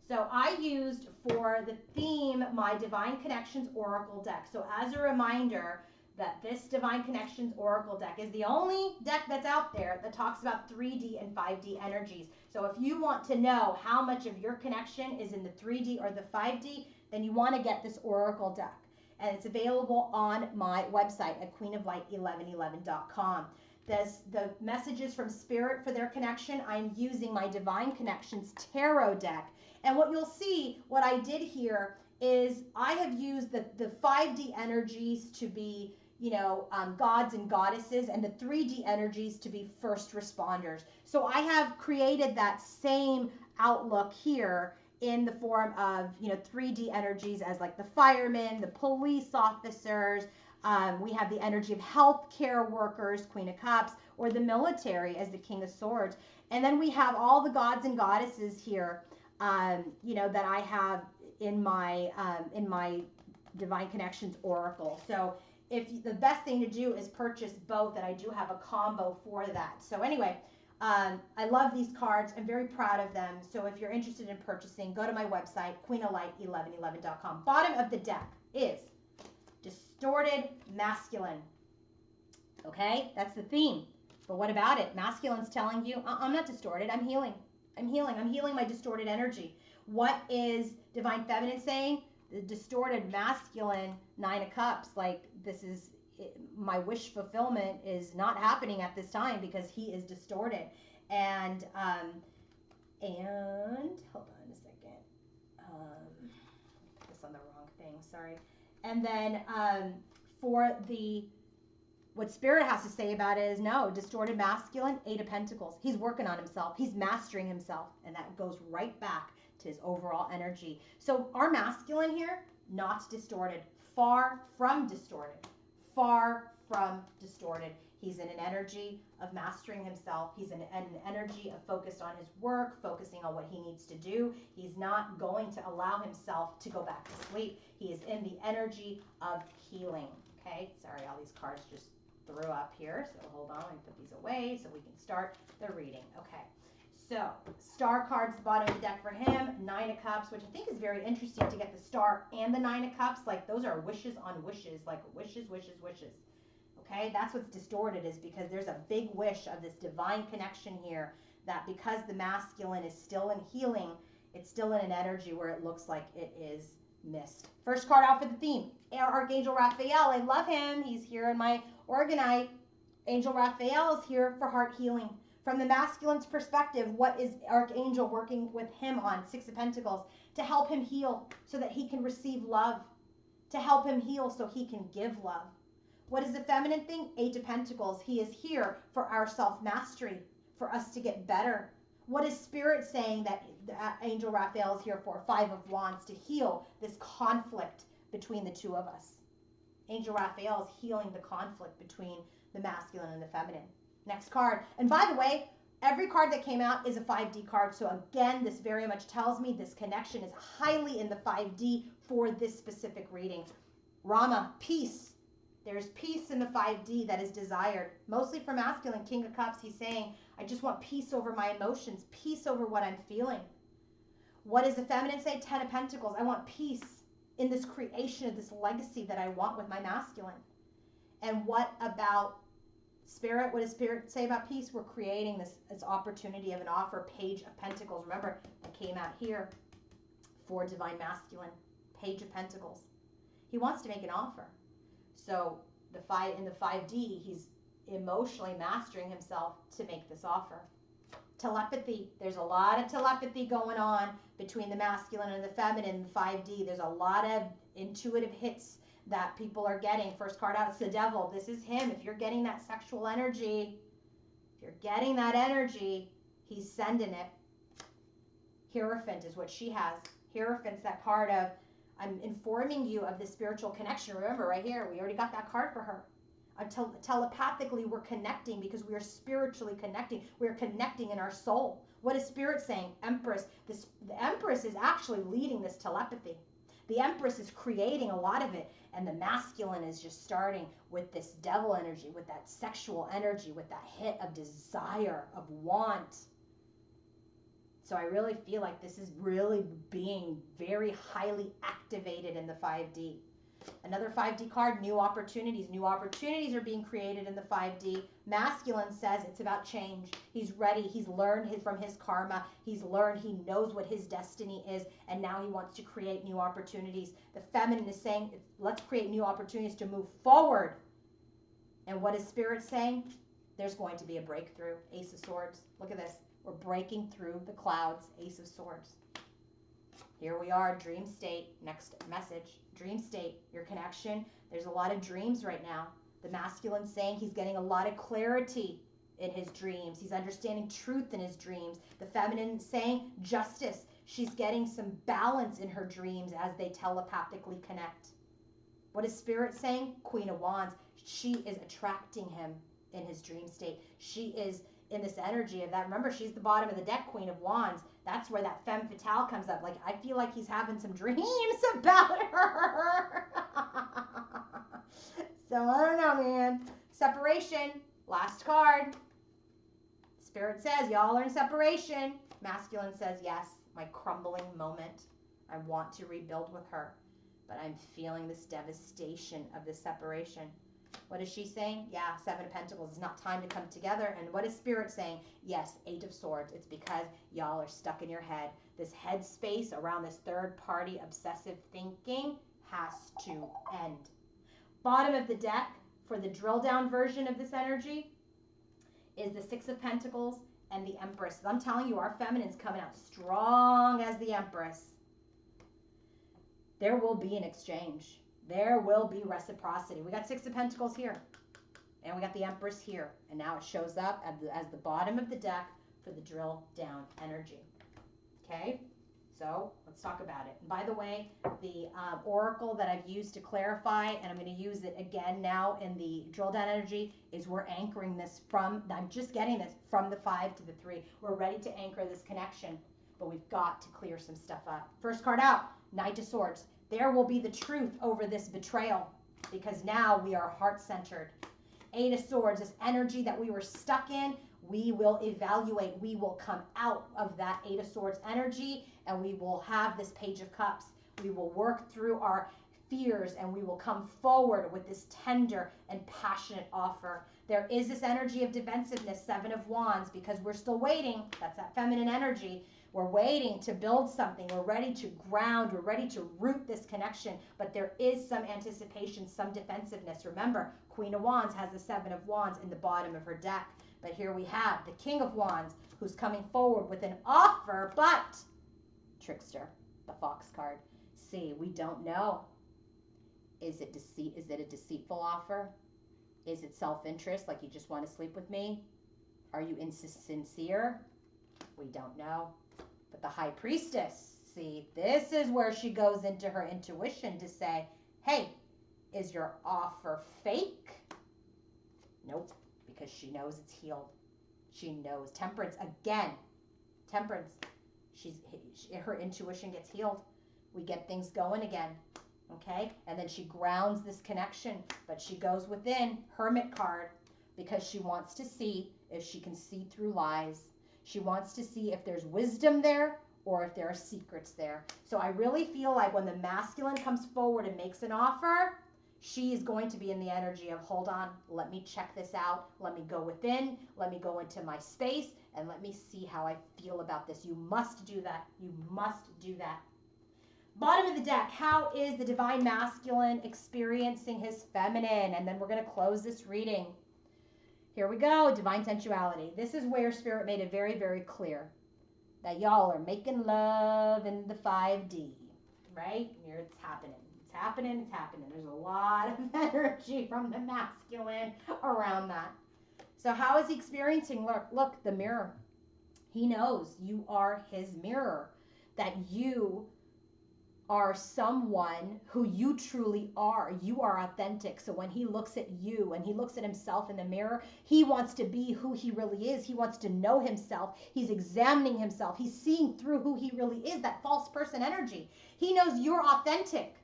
So I used for the theme my Divine Connections Oracle deck. So as a reminder, that this Divine Connections Oracle deck is the only deck that's out there that talks about 3D and 5D energies. So if you want to know how much of your connection is in the 3D or the 5D, then you want to get this Oracle deck. and it's available on my website at queenoflight1111.com. The messages from Spirit for their connection, I'm using my Divine Connections tarot deck. And what you'll see, what I did here is I have used the 5D energies to be, gods and goddesses, and the 3D energies to be first responders. So I have created that same outlook here in the form of, 3D energies as like the firemen, the police officers. We have the energy of healthcare workers, Queen of Cups, or the military as the King of Swords. And then we have all the gods and goddesses here, that I have in my Divine Connections Oracle. So the best thing to do is purchase both, and I do have a combo for that. So anyway, I love these cards. I'm very proud of them. So if you're interested in purchasing, go to my website, queenoflight1111.com. Bottom of the deck is distorted masculine. Okay, that's the theme. But what about it? Masculine's telling you, I'm not distorted. I'm healing. I'm healing my distorted energy. What is Divine Feminine saying? The distorted masculine, 9 of Cups, like my wish fulfillment is not happening at this time because he is distorted. And hold on a second. Put this on the wrong thing, sorry. And then what Spirit has to say about it is no, distorted masculine, 8 of Pentacles. He's working on himself. He's mastering himself. And that goes right back to his overall energy. So our masculine here, not distorted. Far from distorted. Far from distorted. He's in an energy of mastering himself. He's in an energy of focused on his work, focusing on what he needs to do. He's not going to allow himself to go back to sleep. He is in the energy of healing. Okay, sorry, all these cards just threw up here. So hold on, let me put these away so we can start the reading. Okay, so star cards, the bottom of the deck for him, 9 of Cups, which I think is very interesting to get the star and the 9 of Cups. Like those are wishes on wishes, like wishes, wishes, wishes. Okay, that's what's distorted, is because there's a big wish of this divine connection here, that because the masculine is still in healing, it's still in an energy where it looks like it is missed. First card out for the theme, Archangel Raphael. I love him. He's here in my Organite. Angel Raphael is here for heart healing. From the masculine's perspective, what is Archangel working with him on? 6 of Pentacles. To help him heal so that he can receive love. To help him heal so he can give love. What is the feminine thing? 8 of Pentacles. He is here for our self-mastery, for us to get better. What is Spirit saying that Angel Raphael is here for? 5 of Wands, to heal this conflict between the two of us. Angel Raphael is healing the conflict between the masculine and the feminine. Next card. And by the way, every card that came out is a 5D card. So again, this very much tells me this connection is highly in the 5D for this specific reading. Rama, peace. There's peace in the 5D that is desired. Mostly for masculine, King of Cups, he's saying, I just want peace over my emotions, peace over what I'm feeling. What does the feminine say? 10 of Pentacles. I want peace in this creation of this legacy that I want with my masculine. And what about Spirit? What does Spirit say about peace? We're creating this opportunity of an offer. Page of Pentacles. Remember, that came out here for Divine Masculine. Page of Pentacles. He wants to make an offer. So in the 5D, he's emotionally mastering himself to make this offer. Telepathy. There's a lot of telepathy going on between the masculine and the feminine in the 5D. There's a lot of intuitive hits that people are getting. First card out is the Devil. This is him. If you're getting that sexual energy, he's sending it. Hierophant is what she has. Hierophant's that card of, I'm informing you of the spiritual connection. Remember, right here, we already got that card for her. Telepathically, we're connecting because we are spiritually connecting. We're connecting in our soul. What is Spirit saying? Empress. The Empress is actually leading this telepathy. The Empress is creating a lot of it. And the masculine is just starting with this devil energy, with that sexual energy, with that hit of desire, of want. So I really feel like this is really being very highly activated in the 5D. Another 5D card, new opportunities. New opportunities are being created in the 5D. Masculine says it's about change. He's ready. He's learned from his karma. He's learned. He knows what his destiny is, and now he wants to create new opportunities. The feminine is saying, let's create new opportunities to move forward. And what is Spirit saying? There's going to be a breakthrough. Ace of Swords. Look at this. We're breaking through the clouds. Ace of Swords. Here we are, dream state. Next message, dream state, your connection. There's a lot of dreams right now. The masculine saying he's getting a lot of clarity in his dreams. He's understanding truth in his dreams. The feminine saying justice. She's getting some balance in her dreams as they telepathically connect. What is Spirit saying? Queen of Wands. She is attracting him in his dream state. She is in this energy of that. Remember, she's the bottom of the deck, Queen of Wands. That's where that femme fatale comes up. Like, I feel like he's having some dreams about her. So, I don't know, man. Separation. Last card. Spirit says, y'all are in separation. Masculine says, yes, my crumbling moment. I want to rebuild with her. But I'm feeling this devastation of this separation. What is she saying? Yeah, Seven of Pentacles. It's not time to come together. And what is Spirit saying? Yes, Eight of Swords. It's because y'all are stuck in your head. This head space around this third party obsessive thinking has to end. Bottom of the deck for the drill down version of this energy is the Six of Pentacles and the Empress. I'm telling you, our feminine's coming out strong as the Empress. There will be an exchange. There will be reciprocity. We got Six of Pentacles here. And we got the Empress here. And now it shows up as the bottom of the deck for the drill down energy. Okay? So let's talk about it. And by the way, the oracle that I've used to clarify, and I'm going to use it again now in the drill down energy, is we're anchoring this from, I'm just getting this from the 5 to the 3. We're ready to anchor this connection, but we've got to clear some stuff up. First card out, Knight of Swords. There will be the truth over this betrayal because now we are heart-centered. Eight of Swords, this energy that we were stuck in, we will evaluate. We will come out of that Eight of Swords energy and we will have this Page of Cups. We will work through our fears and we will come forward with this tender and passionate offer. There is this energy of defensiveness, Seven of Wands, because we're still waiting. That's that feminine energy. We're waiting to build something. We're ready to ground. We're ready to root this connection. But there is some anticipation, some defensiveness. Remember, Queen of Wands has the Seven of Wands in the bottom of her deck. But here we have the King of Wands who's coming forward with an offer, but Trickster, the Fox card. See, we don't know. Is it deceit? Is it a deceitful offer? Is it self-interest, like you just want to sleep with me? Are you insincere? We don't know. But the High Priestess, see, this is where she goes into her intuition to say, hey, is your offer fake? Nope, because she knows it's healed. She knows. Temperance, again, Temperance, her intuition gets healed. We get things going again, okay? And then she grounds this connection, but she goes within, Hermit card, because she wants to see if she can see through lies. She wants to see if there's wisdom there or if there are secrets there. So I really feel like when the masculine comes forward and makes an offer, she is going to be in the energy of, hold on, let me check this out. Let me go within. Let me go into my space and let me see how I feel about this. You must do that. You must do that. Bottom of the deck, how is the divine masculine experiencing his feminine? And then we're going to close this reading. Here we go, divine sensuality. This is where Spirit made it very, very clear that y'all are making love in the 5D, right? Here it's happening. It's happening, it's happening. There's a lot of energy from the masculine around that. So how is he experiencing? Look, the mirror. He knows you are his mirror, that you are someone who you truly are. You are authentic. So when he looks at you and he looks at himself in the mirror, he wants to be who he really is. He wants to know himself. He's examining himself. He's seeing through who he really is, that false person energy. He knows you're authentic.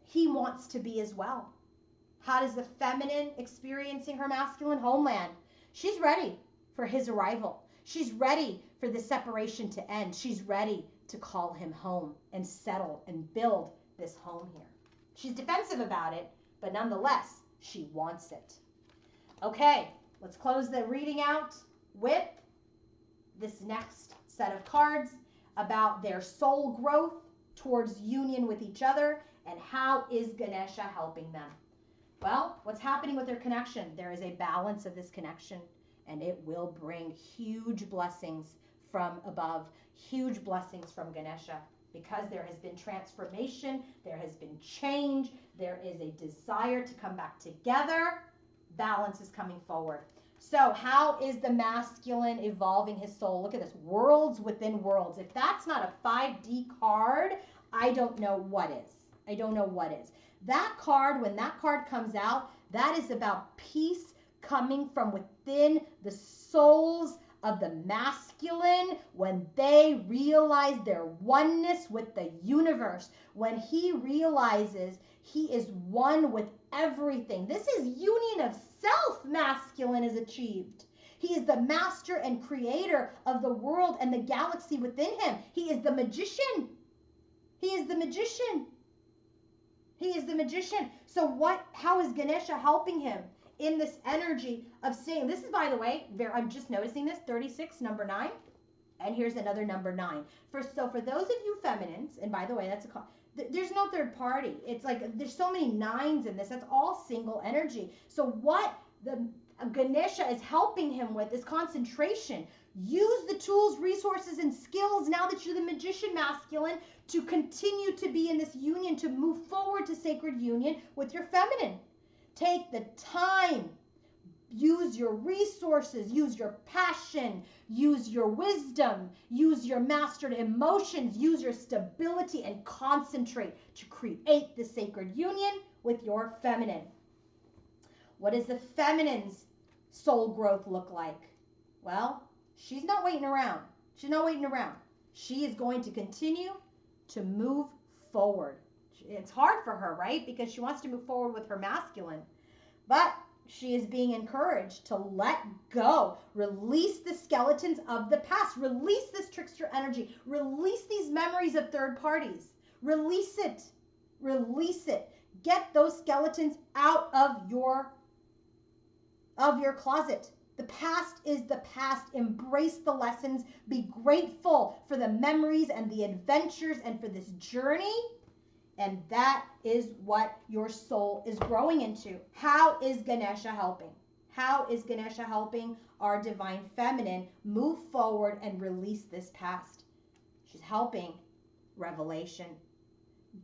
He wants to be as well. How does the feminine experiencing her masculine? Homeland. She's ready for his arrival. She's ready for the separation to end. She's ready to call him home and settle and build this home here. She's defensive about it, but nonetheless, she wants it. Okay, let's close the reading out with this next set of cards about their soul growth towards union with each other and how is Ganesha helping them. Well, what's happening with their connection? There is a balance of this connection, and it will bring huge blessings from above, huge blessings from Ganesha, because there has been transformation, there has been change, there is a desire to come back together. Balance is coming forward. So how is the masculine evolving his soul? Look at this, worlds within worlds. If that's not a 5D card, I don't know what is. I don't know what is. That card, when that card comes out, that is about peace coming from within the souls of the masculine when they realize their oneness with the universe. When he realizes he is one with everything. This is union of self masculine is achieved. He is the master and creator of the world and the galaxy within him. He is the magician. He is the magician. He is the magician. So how is Ganesha helping him in this energy of saying, this is, by the way, I'm just noticing this, 36, number 9. And here's another number 9. So for those of you feminines, and by the way, there's no third party. It's like there's so many 9s in this. That's all single energy. So what the Ganesha is helping him with is concentration. Use the tools, resources, and skills now that you're the magician masculine to continue to be in this union, to move forward to sacred union with your feminine. Take the time. Use your resources, use your passion, use your wisdom, use your mastered emotions, use your stability, and concentrate to create the sacred union with your feminine. What does the feminine's soul growth look like? Well, she's not waiting around. She's not waiting around. She is going to continue to move forward. It's hard for her, right? Because she wants to move forward with her masculine. But she is being encouraged to let go. Release the skeletons of the past. Release this trickster energy. Release these memories of third parties. Release it. Release it. Get those skeletons out of your closet. The past is the past. Embrace the lessons. Be grateful for the memories and the adventures and for this journey. And that is what your soul is growing into. How is Ganesha helping? How is Ganesha helping our divine feminine move forward and release this past? She's helping revelation.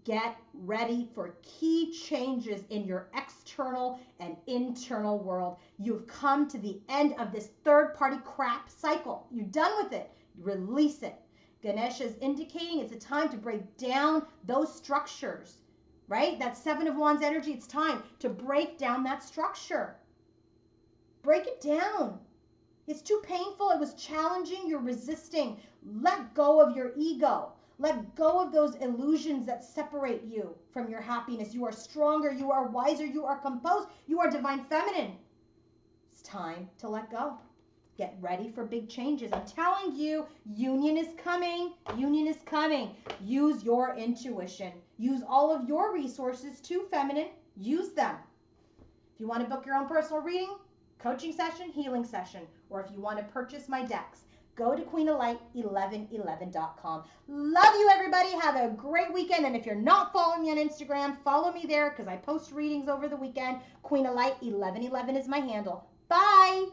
Get ready for key changes in your external and internal world. You've come to the end of this third-party crap cycle. You're done with it. Release it. Ganesha is indicating it's a time to break down those structures, right? That 7 of Wands energy, it's time to break down that structure. Break it down. It's too painful. It was challenging. You're resisting. Let go of your ego. Let go of those illusions that separate you from your happiness. You are stronger. You are wiser. You are composed. You are divine feminine. It's time to let go. Get ready for big changes. I'm telling you, union is coming. Union is coming. Use your intuition. Use all of your resources too, feminine. Use them. If you want to book your own personal reading, coaching session, healing session, or if you want to purchase my decks, go to queenoflight1111.com. Love you, everybody. Have a great weekend. And if you're not following me on Instagram, follow me there because I post readings over the weekend. Queen of Light 1111 is my handle. Bye.